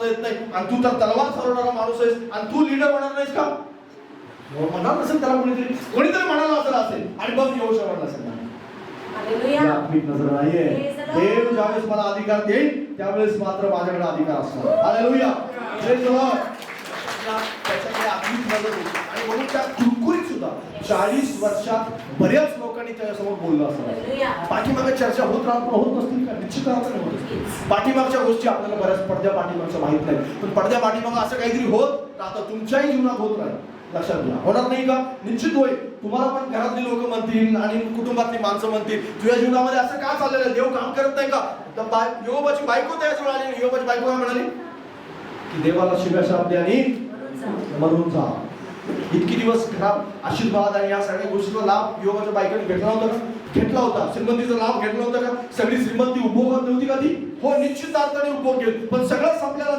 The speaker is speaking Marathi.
येत नाही आणि तू तर तलवार चालवणारा माणूस आहेस आणि तू लीडर होणार नाहीस का? म्हणणार नसेल त्याला कोणीतरी म्हणाला असेल आणि बघ येऊ म्हणला असेल. नजर नाहीये. देव ज्यावेळेस मला अधिकार देईल त्यावेळेस मात्र माझ्याकडे अधिकार असणार. हालेलुया. त्याच्याकडे आत्मिक नजर होती आणि म्हणून त्या कुरकुरीत सुद्धा 40 वर्षात बऱ्याच लोकांनी त्याच्यासमोर बोललं असणार. पाठीमागे चर्चा होत नसतील का? निश्चित होत. पाठीमागच्या गोष्टी आपल्याला बऱ्याच पडद्या पाठीमागच्या माहित नाही, पण पडद्या पाठीमागं असं काहीतरी होत आता तुमच्याही जीवनात होत राहील. लक्षात घ्या. होणार नाही का? निश्चित होईल. तुम्हाला पण घरातली लोक म्हणतील आणि कुटुंबातली माणसं म्हणतील तुझ्या जीवनामध्ये असं का चाललेलं आहे? देव काम करत नाही का? तर योबाची बायको त्याजवळ आली. योबाची बायको काय म्हणाली की देवाला शिव्या शाप द्या आणि मरून जा. इतकी दिवस घरात आशीर्वाद आणि या सगळ्या गोष्टीचा लाभ योगाच्या बायकोने घेतला होता का? घेतला होता. श्रीमंतीचा लाभ घेतला होता का? सगळी श्रीमंती उपभोगत नव्हती का ती? हो, निश्चित अर्थाने उपभोग घेत. पण सगळं संपल्यानंतर